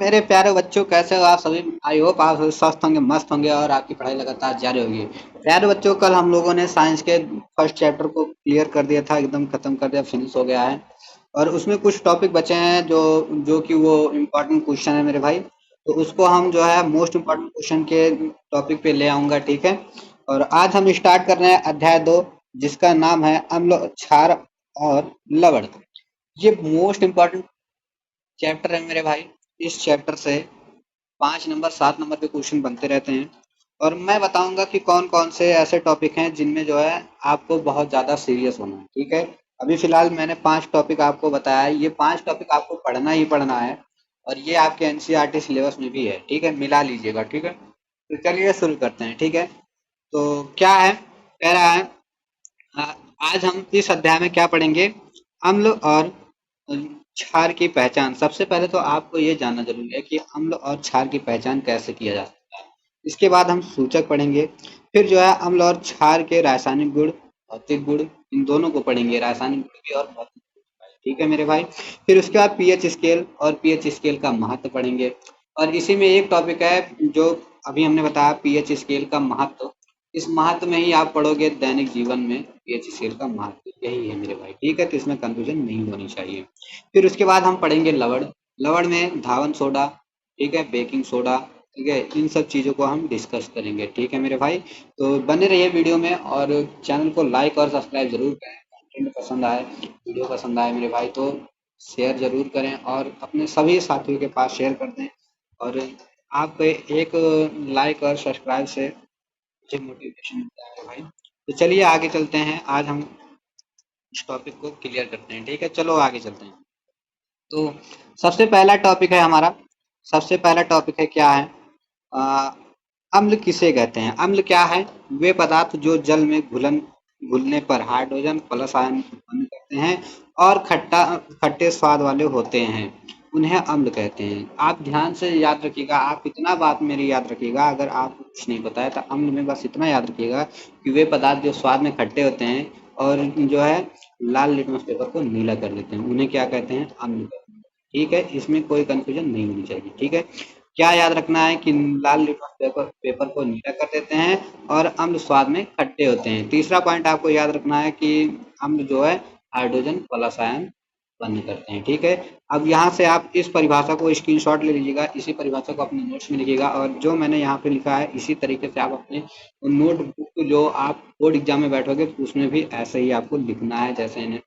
मेरे प्यारे बच्चों, कैसे हो आप सभी। आई होप आप सभी स्वस्थ होंगे, मस्त होंगे और आपकी पढ़ाई लगातार जारी होगी। प्यारे बच्चों, कल हम लोगों ने साइंस के फर्स्ट चैप्टर को क्लियर कर दिया था, एकदम खत्म कर दिया, फिनिश हो गया है। और उसमें कुछ टॉपिक बचे हैं जो जो कि वो इम्पोर्टेंट क्वेश्चन है मेरे भाई। तो उसको हम जो है मोस्ट इम्पोर्टेंट क्वेश्चन के टॉपिक पे ले आऊंगा, ठीक है। और आज हम स्टार्ट कर रहे हैं अध्याय 2, जिसका नाम है अम्ल, क्षार और लवण। ये मोस्ट इम्पोर्टेंट चैप्टर है मेरे भाई। इस चैप्टर से 5 नंबर 7 नंबर के क्वेश्चन बनते रहते हैं। और मैं बताऊंगा कि कौन कौन से ऐसे टॉपिक हैं जिनमें जो है आपको बहुत ज़्यादा सीरियस होना है, ठीक है। अभी फिलहाल मैंने 5 टॉपिक आपको बताया है, ये 5 टॉपिक आपको पढ़ना ही पढ़ना है। और ये आपके एनसीईआरटी सिलेबस में भी है, ठीक है, मिला लीजिएगा, ठीक है। तो चलिए शुरू करते हैं, ठीक है। तो क्या है, कह रहा है आ- आज हम इस अध्याय में क्या पढ़ेंगे। अम्ल और क्षार की पहचान। सबसे पहले तो आपको ये जानना जरूरी है कि अम्ल और क्षार की पहचान कैसे किया जा सकता है। इसके बाद हम सूचक पढ़ेंगे। फिर जो है अम्ल और क्षार के रासायनिक गुण, भौतिक गुण, इन दोनों को पढ़ेंगे, रासायनिक गुण भी और भौतिक गुण भी, ठीक है मेरे भाई। फिर उसके बाद पीएच स्केल और पीएच स्केल का महत्व पढ़ेंगे। और इसी में एक टॉपिक है जो अभी हमने बताया, पीएच स्केल का महत्व। इस महत्व में ही आप पढ़ोगे दैनिक जीवन में, पीएचसीएल का महत्व यही है मेरे भाई, ठीक है। तो इसमें कंफ्यूजन नहीं होनी चाहिए। फिर उसके बाद हम पढ़ेंगे लवण। लवण में धावन सोडा, ठीक है, बेकिंग सोडा, ठीक है, इन सब चीज़ों को हम डिस्कस करेंगे, ठीक है मेरे भाई। तो बने रहिए वीडियो में और चैनल को लाइक और सब्सक्राइब जरूर करें। कंटेंट पसंद आए, वीडियो पसंद आए मेरे भाई, तो शेयर जरूर करें और अपने सभी साथियों के पास शेयर कर दें। और आपके एक लाइक और सब्सक्राइब से मुझे मोटिवेशन मिलता है भाई। तो चलिए आगे चलते हैं, आज हम इस टॉपिक को क्लियर करते हैं, ठीक है। चलो आगे चलते हैं। तो सबसे पहला टॉपिक है हमारा, सबसे पहला टॉपिक है क्या है, अ, अम्ल किसे कहते हैं। अम्ल क्या है, वे पदार्थ जो जल में घुलने पर हाइड्रोजन प्लस आयन उत्पन्न करते हैं और खट्टे स्वाद वाले होते हैं, उन्हें अम्ल कहते हैं। आप ध्यान से याद रखिएगा, आप इतना बात मेरी याद रखिएगा, अगर आपको कुछ नहीं पता है तो अम्ल में बस इतना याद रखिएगा कि वे पदार्थ जो स्वाद में खट्टे होते हैं और जो है लाल लिटमस पेपर को नीला कर देते हैं, उन्हें क्या कहते हैं, अम्ल कहते हैं, ठीक है। इसमें कोई कंफ्यूजन नहीं होनी चाहिए, ठीक है। क्या याद रखना है कि लाल लिटमस पेपर को नीला कर देते हैं और अम्ल स्वाद में खट्टे होते हैं। तीसरा पॉइंट आपको याद रखना है कि अम्ल जो है हाइड्रोजन प्लस आयन उत्पन्न करते हैं, ठीक है। अब यहाँ से आप इस परिभाषा को स्क्रीनशॉट ले लीजिएगा, इसी परिभाषा को अपने नोट्स में लिखिएगा और जो मैंने यहाँ पे लिखा है इसी तरीके से आप अपने नोटबुक जो आप बोर्ड एग्जाम में बैठोगे तो उसमें भी ऐसे ही आपको लिखना है जैसे इन्हें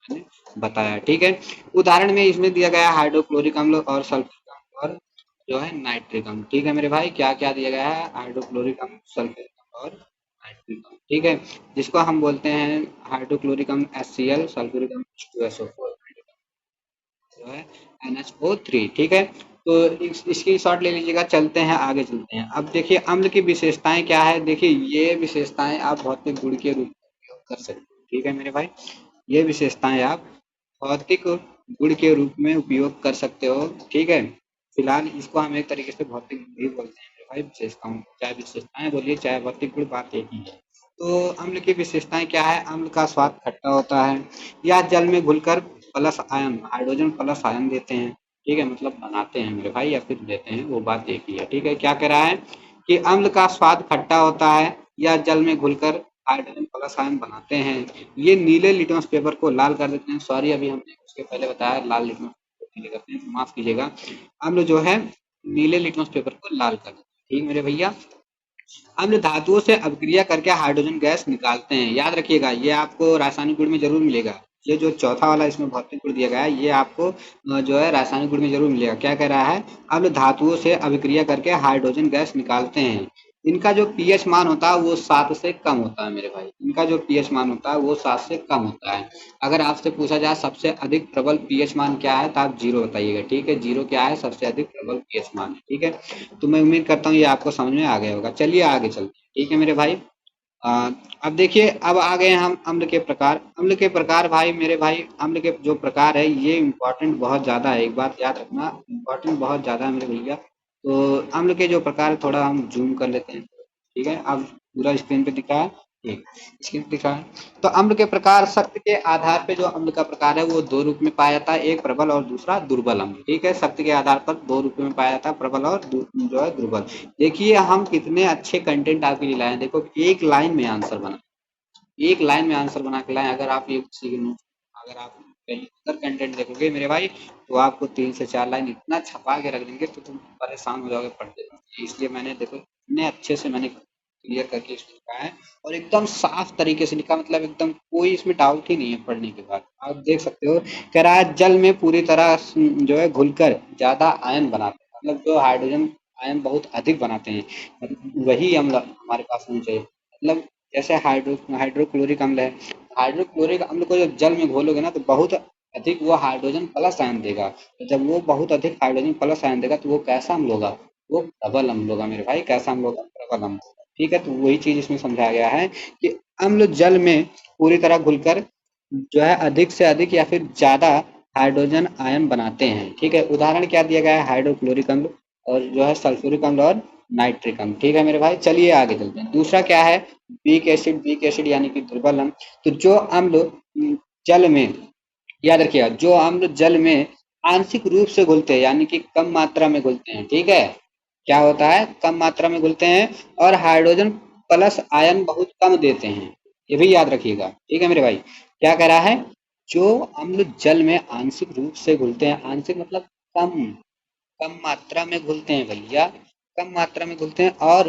मैंने बताया, ठीक है। उदाहरण में इसमें दिया गया हाइड्रोक्लोरिक अम्ल और सल्फ्यूरिक अम्ल और जो है नाइट्रिक अम्ल, ठीक है मेरे भाई। क्या क्या दिया गया है, हाइड्रोक्लोरिक अम्ल, सल्फ्यूरिक अम्ल और नाइट्रिक अम्ल, ठीक है। जिसको हम बोलते हैं हाइड्रोक्लोरिक अम्ल HCl, सल्फ्यूरिक अम्ल H2SO4, जो है NH3, ठीक है। तो इसकी शॉर्ट ले लीजिएगा, चलते हैं आगे चलते हैं। अब देखिए अम्ल की विशेषताएं क्या है। देखिए ये विशेषताएं आप भौतिक गुण के रूप में उपयोग कर सकते हो, ठीक है मेरे भाई। ये विशेषताएं आप भौतिक गुण के रूप में उपयोग कर सकते हो, ठीक है। फिलहाल इसको हम एक तरीके से भौतिक गुण ही बोलते हैं मेरे भाई, विशेषताओं, चाहे विशेषताएं बोलिए चाहे भौतिक गुण, बात एक ही है। तो अम्ल की विशेषताएं क्या है, अम्ल का स्वाद खट्टा होता है, या जल में घुलकर plus ion, hydrogen plus ion देते हैं, ठीक है, मतलब बनाते हैं मेरे भाई या फिर देते हैं, वो बात एक ही है, ठीक है। क्या कह रहा है कि अम्ल का स्वाद खट्टा होता है या जल में घुलकर हाइड्रोजन प्लस आयन बनाते हैं। ये नीले लिटमस पेपर को लाल कर देते हैं। सॉरी, अभी हमने उसके पहले बताया लाल लिटमस पेपर को नीले करते हैं, तो माफ कीजिएगा। अम्ल जो है नीले लिटमस पेपर को लाल कर देते हैं, ठीक मेरे भैया। अम्ल धातुओं से अभिक्रिया करके हाइड्रोजन गैस निकालते हैं। याद रखिएगा, ये आपको रासायनिक गुण में जरूर मिलेगा। ये जो चौथा वाला इसमें भौतिक गुण दिया गया है, ये आपको जो है रासायनिक गुण में जरूर मिलेगा। क्या कह रहा है, अम्ल धातुओं से अभिक्रिया करके हाइड्रोजन गैस निकालते हैं। इनका जो पीएच मान होता है वो 7 से कम होता है मेरे भाई। इनका जो पीएच मान होता है वो 7 से कम होता है। अगर आपसे पूछा जाए सबसे अधिक प्रबल पीएच मान क्या है तो आप 0 बताइएगा, ठीक है। 0 क्या है, सबसे अधिक प्रबल पीएच मान है, ठीक है। तो मैं उम्मीद करता हूँ ये आपको समझ में आ गया होगा। चलिए आगे चलते हैं, ठीक है मेरे भाई। अब देखिए, अब आ गए हम अम्ल के प्रकार। अम्ल के प्रकार भाई मेरे भाई, अम्ल के जो प्रकार है ये इम्पोर्टेंट बहुत ज़्यादा है, एक बात याद रखना, इम्पोर्टेंट बहुत ज़्यादा है मेरे भैया। तो अम्ल के जो प्रकार, थोड़ा हम जूम कर लेते हैं, ठीक है। अब पूरा स्क्रीन पे दिखा है, ठीक, इसकी लिखा है। तो अम्ल के प्रकार, शक्ति के आधार पे जो अम्ल का प्रकार है वो दो रूप में पाया जाता है, एक प्रबल और दूसरा दुर्बल अम्ल। ठीक है, शक्ति के आधार पर दो रूप में पाया जाता है, प्रबल और जो है दुर्बल। देखिए हम कितने अच्छे कंटेंट आपके लिए लाए हैं। देखो एक लाइन में आंसर बना, एक लाइन में आंसर बना के लाए। अगर आप ये किसी के नोट, अगर आप कहीं अदर कंटेंट देखोगे मेरे भाई, तो आपको 3 से 4 लाइन इतना छपा के रख देंगे तो तुम परेशान हो जाओगे पढ़ते पढ़ते। इसलिए मैंने देखो इतने अच्छे से मैंने क्लियर करके इसको लिखा है, और एकदम साफ तरीके से लिखा, मतलब एकदम कोई इसमें डाउट ही नहीं है पढ़ने के बाद। आप देख सकते हो, कह रहा है जल में पूरी तरह जो है घुलकर ज्यादा आयन बनाते हैं, मतलब जो हाइड्रोजन आयन बहुत अधिक बनाते हैं, मतलब वही अम्ल हमारे पास होना चाहिए। मतलब जैसे हाइड्रोक्लोरिक अम्ल है, हाइड्रोक्लोरिक अम्ल को जब जल में घोलोगे ना तो बहुत अधिक वो हाइड्रोजन प्लस आयन देगा। तो जब वो बहुत अधिक हाइड्रोजन प्लस आयन देगा तो वो कैसा अम्ल होगा? वो प्रबल अम्ल होगा मेरे भाई। कैसा अम्ल होगा? प्रबल अम्ल। ठीक है, तो वही चीज इसमें समझाया गया है कि अम्ल जल में पूरी तरह घुलकर जो है अधिक से अधिक या फिर ज्यादा हाइड्रोजन आयन बनाते हैं। ठीक है, उदाहरण क्या दिया गया है? हाइड्रोक्लोरिक अम्ल और जो है सल्फ्यूरिक अम्ल और नाइट्रिक अम्ल। ठीक है मेरे भाई, चलिए आगे चलते हैं। दूसरा क्या है? वीक एसिड यानी कि दुर्बल अम्ल। तो जो अम्ल जल में, याद रखिएगा, जो अम्ल जल में आंशिक रूप से घुलते हैं यानी कि कम मात्रा में घुलते हैं। ठीक है, क्या होता है? कम मात्रा में घुलते हैं और हाइड्रोजन प्लस आयन बहुत कम देते हैं, ये भी याद रखिएगा। ठीक है मेरे भाई, क्या कह रहा है? जो अम्ल जल में आंशिक रूप से घुलते हैं, आंशिक मतलब कम, कम मात्रा में घुलते हैं भैया, कम मात्रा में घुलते हैं और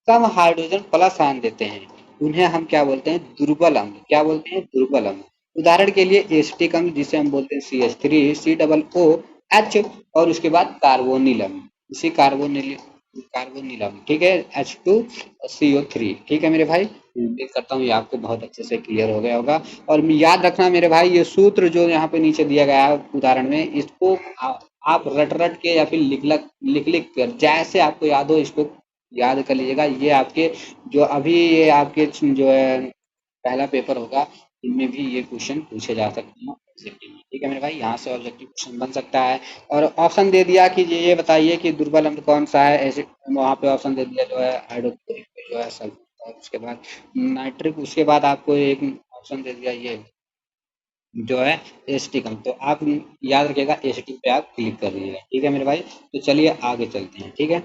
कम हाइड्रोजन प्लस आयन देते हैं, उन्हें हम क्या बोलते हैं? दुर्बल अम्ल। क्या बोलते हैं? दुर्बल अम्ल। उदाहरण के लिए एसिटिक अम्ल जिसे हम बोलते हैं CH3, C O O H, और उसके बाद कार्बोनिल अम्ल, इसी कार्बोनिल अम्ल। ठीक है, H2CO3। ठीक है मेरे भाई, उम्मीद करता हूँ ये आपको बहुत अच्छे से क्लियर हो गया होगा। और याद रखना मेरे भाई, ये सूत्र जो यहाँ पे नीचे दिया गया है उदाहरण में, इसको आप रट रट के या फिर लिख कर जैसे आपको याद हो इसको याद कर लीजिएगा। ये आपके जो अभी ये आपके जो है पहला पेपर होगा, इनमें भी ये क्वेश्चन पूछे जा सकते हैं ऑब्जेक्टिव में। ठीक है मेरे भाई, यहाँ से ऑब्जेक्टिव क्वेश्चन बन सकता है। और ऑप्शन दे दिया कि ये बताइए कि दुर्बल अम्ल कौन सा है, ऐसे वहाँ पे ऑप्शन दे दिया जो है हाइड्रोक्लोरिक पे जो है सल्फर, और उसके बाद नाइट्रिक, उसके बाद आपको एक ऑप्शन दे दिया ये जो है एसिटिक अम्ल। तो आप याद रखिएगा एसिटिक पे आप क्लिक कर दीजिएगा। ठीक है मेरे भाई, तो चलिए आगे चलते हैं। ठीक है,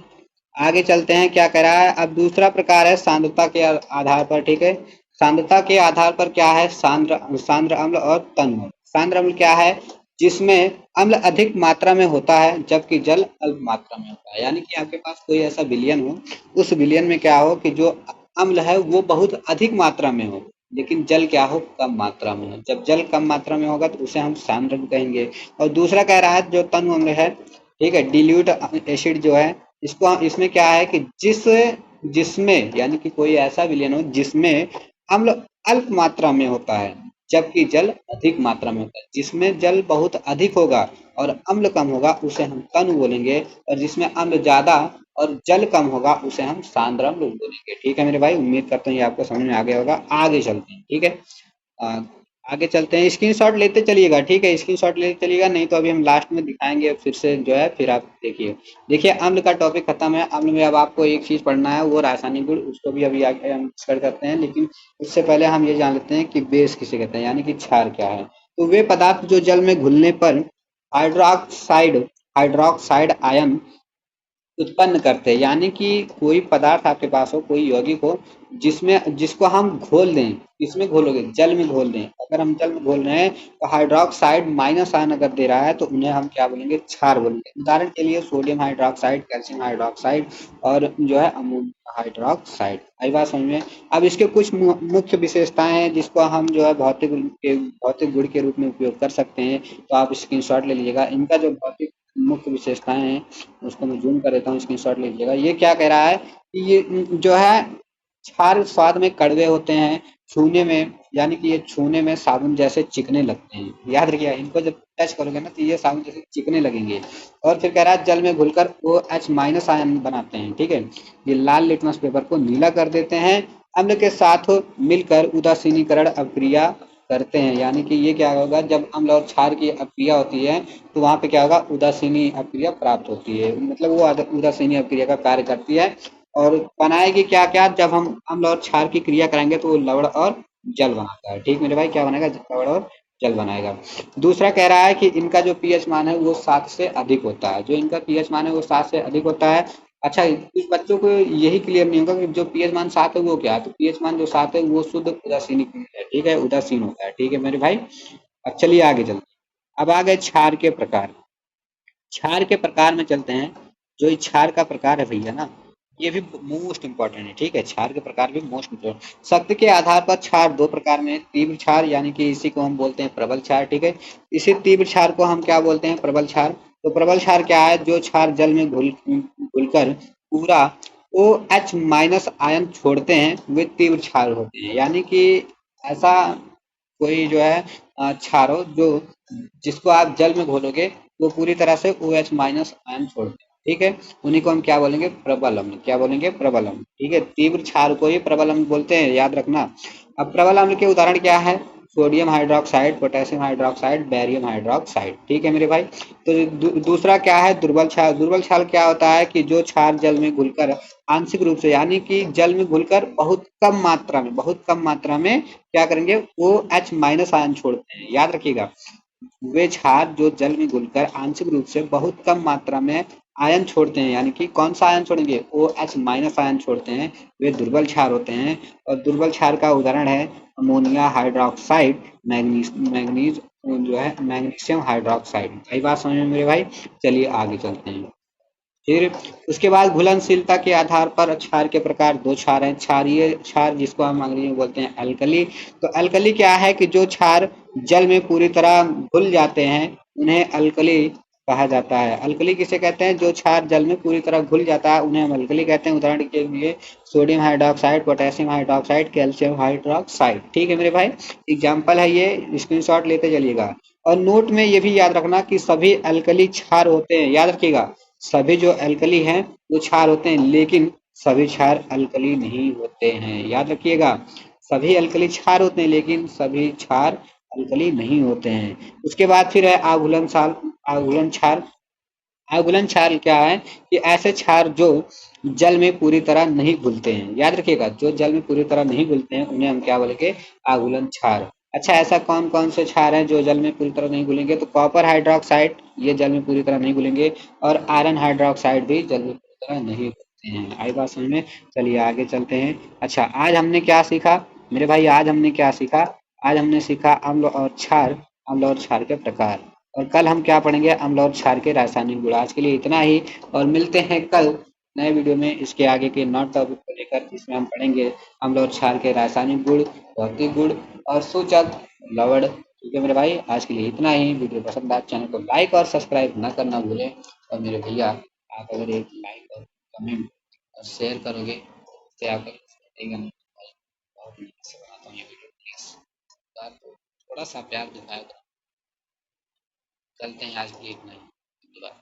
आगे चलते हैं। क्या कह रहा है? अब दूसरा प्रकार है सांद्रता के आधार पर। ठीक है, सांद्रता के आधार पर क्या है? सांद्र अम्ल और तन्य अम्ल। सांद्र अम्ल क्या है? जिसमें अम्ल अधिक मात्रा में होता है जबकि जल अल्प मात्रा में होता है। यानी कि आपके पास कोई ऐसा विलयन हो, उस विलयन में क्या हो कि जो अम्ल है वो बहुत अधिक मात्रा में हो, लेकिन जल क्या हो? कम मात्रा में हो। जब जल कम मात्रा में होगा तो उसे हम सांद्र अम्ल कहेंगे। और दूसरा कह रहा है जो तन्य अम्ल है, ठीक है, डिल्यूट एसिड जो है, इसमें क्या है कि जिसमें यानी कि कोई ऐसा विलयन हो जिसमें अम्ल अल्प मात्रा में होता है जबकि जल अधिक मात्रा में होता है। जिसमें जल बहुत अधिक होगा और अम्ल कम होगा उसे हम तनु बोलेंगे, और जिसमें अम्ल ज्यादा और जल कम होगा उसे हम सांद्र अम्ल बोलेंगे। ठीक है मेरे भाई, उम्मीद करता हूँ ये आपको समझ में आ गया होगा। आगे चलते हैं। ठीक है, आ, आगे चलते हैं। स्क्रीनशॉट लेते चलिएगा। ठीक है, स्क्रीनशॉट लेते चलिएगा, नहीं तो अभी हम लास्ट में दिखाएंगे फिर से जो है, फिर आप देखिए। देखिए अम्ल का टॉपिक खत्म है। अम्ल में अब आपको एक चीज पढ़ना है, वो रासायनिक गुण, उसको भी अभी आगे हम डिस्कस करते हैं। लेकिन उससे पहले हम ये जान लेते हैं कि बेस किसे कहते हैं, यानी कि क्षार क्या है। तो वे पदार्थ जो जल में घुलने पर हाइड्रोक्साइड हाइड्रोक्साइड आयन उत्पन्न करते हैं। यानी कि कोई पदार्थ आपके पास हो, कोई यौगिक हो, जिसको हम घोल दें। किसमें घोलोगे? जल में घोल दें। अगर हम जल में घोल रहे हैं तो हाइड्रोक्साइड माइनस आयन अगर दे रहा है तो उन्हें हम क्या बोलेंगे? क्षार बोलेंगे। उदाहरण के लिए सोडियम हाइड्रोक्साइड, कैल्शियम हाइड्रोक्साइड और जो है अमोनियम हाइड्रोक्साइड। आई बात समझ में? अब इसके कुछ मुख्य विशेषताएं हैं जिसको हम जो है भौतिक गुण के रूप में उपयोग कर सकते हैं। तो आप स्क्रीनशॉट ले लीजिएगा। इनका जो भौतिक मुख्य विशेषताएं हैं उसको मैं जूम कर देता हूँ, स्क्रीनशॉट ले लीजिएगा। ये क्या कह रहा है कि ये जो है क्षार स्वाद में कड़वे होते हैं, छूने में, यानी कि ये छूने में साबुन जैसे चिकने लगते हैं। याद रखिएगा, इनको जब टच करोगे ना तो ये साबुन जैसे चिकने लगेंगे। और फिर कह रहा है जल में घुलकर OH- आयन बनाते हैं। ठीक है, ये लाल लिटमस पेपर को नीला कर देते हैं। अम्ल के साथ मिलकर उदासीनीकरण अभिक्रिया करते हैं। यानी कि ये क्या होगा? जब अम्ल और क्षार की अभिक्रिया होती है तो वहां पे क्या होगा? उदासीनी अभिक्रिया प्राप्त होती है, मतलब वो उदासीनी अभिक्रिया का कार्य करती है। और बनाएगी क्या क्या, जब हम अम्ल और क्षार की क्रिया कराएंगे तो वो लवण और जल बनाता है। ठीक मेरे भाई, क्या बनेगा, लवण और जल बनाएगा। दूसरा कह रहा है कि इनका जो पीएच मान है वो 7 से अधिक होता है, जो इनका पीएच मान है वो 7 से अधिक होता है। अच्छा, कुछ बच्चों को यही क्लियर नहीं होगा कि जो पीएच मान 7 है वो क्या है। तो पीएच मान जो 7 है वो शुद्ध उदासीन है, ठीक है, उदासीन होता है। ठीक है मेरे भाई। अब चलिए आगे चलते हैं। अब आ गए क्षार के प्रकार। क्षार के प्रकार में चलते हैं। जो ये क्षार का प्रकार है भैया ना, ये भी मोस्ट इंपॉर्टेंट है। ठीक है, क्षार के प्रकार भी मोस्ट इंपॉर्टेंट। शक्ति के आधार पर क्षार दो प्रकार में है। तीव्र क्षार यानी कि इसी को हम बोलते हैं प्रबल क्षार। ठीक है, इसी तीव्र क्षार को हम क्या बोलते हैं, प्रबल क्षार। तो प्रबल क्षार क्या है, जो क्षार जल में घुलकर पूरा ओ एच माइनस आयन छोड़ते हैं वे तीव्र क्षार होते हैं। यानी कि ऐसा कोई जो है क्षार हो जो, जिसको आप जल में घोलोगे वो पूरी तरह से ओ एच माइनस आयन छोड़ते हैं। ठीक है, उन्हीं को हम क्या बोलेंगे, प्रबल अम्ल। क्या बोलेंगे, प्रबल अम्ल। ठीक है, तीव्र क्षार को ही प्रबल अम्ल बोलते हैं, याद रखना। अब प्रबल अम्ल के उदाहरण क्या है, sodium hydroxide, potassium hydroxide, barium hydroxide. ठीक है मेरे भाई। तो दूसरा क्या है, दुर्बल क्षार। दुर्बल क्षार क्या होता है कि जो क्षार जल में घुलकर आंशिक रूप से, यानी कि जल में घुलकर बहुत कम मात्रा में क्या करेंगे, वो एच माइनस आयन छोड़ते हैं। याद रखिएगा, वे क्षार जो जल में घुलकर आंशिक रूप से बहुत कम मात्रा में आयन छोड़ते हैं, यानी कि कौन सा आयन छोड़ेंगे, ओ एच माइनस आयन छोड़ते हैं, वे दुर्बल क्षार होते हैं। और दुर्बल क्षार का उदाहरण है अमोनिया हाइड्रोक्साइड, मैग्नीज जो है मैग्नीशियम हाइड्रोक्साइड। कई बात समझ में मेरे भाई। चलिए आगे चलते हैं। फिर उसके बाद घुलनशीलता के आधार पर क्षार के प्रकार दो क्षार हैं। क्षारीय क्षार, जिसको हम अंग्रेजी में बोलते हैं अल्कली। तो अल्कली क्या है कि जो क्षार जल में पूरी तरह घुल जाते हैं उन्हें अल्कली कहा जाता है। अल्कली किसे कहते हैं, जो क्षार जल में पूरी तरह घुल जाता है उन्हें हम अल्कली कहते हैं। उदाहरण के लिए sodium hydroxide, potassium hydroxide, calcium hydroxide. ठीक है मेरे भाई, एग्जाम्पल है ये, स्क्रीनशॉट लेते चलिएगा। और नोट में ये भी याद रखना कि सभी अल्कली क्षार होते हैं। याद रखिएगा, सभी जो अल्कली हैं वो क्षार होते हैं, लेकिन सभी क्षार अल्कली नहीं होते हैं। याद रखिएगा, सभी अल्कली क्षार होते हैं लेकिन सभी क्षार अल्कली नहीं होते हैं। उसके बाद फिर है आघूलन क्षार। आघूलन क्षार क्या है कि ऐसे क्षार जो जल में पूरी तरह नहीं घुलते हैं। याद रखिएगा, जो जल में पूरी तरह नहीं घुलते हैं उन्हें हम क्या बोलेंगे, आघूलन क्षार। अच्छा, ऐसा कौन कौन से क्षार हैं जो जल में पूरी तरह नहीं घुलेंगे, तो कॉपर हाइड्रोक्साइड, ये जल में पूरी तरह नहीं घुलेंगे। और आयरन हाइड्रोक्साइड भी जल में पूरी तरह नहीं घुलते हैं। आई बात समझ में। चलिए आगे चलते हैं। अच्छा, आज हमने क्या सीखा मेरे भाई, आज हमने क्या सीखा, आज हमने सीखा अम्ल और क्षार, अम्ल और क्षार के प्रकार। और कल हम क्या पढ़ेंगे, अम्ल और क्षार के रासायनिक गुण। आज के लिए इतना ही, और मिलते हैं कल नए वीडियो में इसके आगे के नॉट टॉपिक को लेकर, जिसमें हम पढ़ेंगे अम्ल और क्षार के रासायनिक गुण, भौतिक गुण और सूचक, लवण। ठीक है मेरे भाई, आज के लिए इतना ही। वीडियो पसंद आए चैनल को लाइक और सब्सक्राइब न करना भूलें। और मेरे भैया, आप अगर एक लाइक और कमेंट और शेयर करोगे तो आपका देगा नहीं भाई, बहुत मेहनत से बनाता हूँ ये वीडियो, प्लीज आपको थोड़ा सा प्यार दिखाया करो। चलते हैं, आज के लिए इतना ही। धन्यवाद।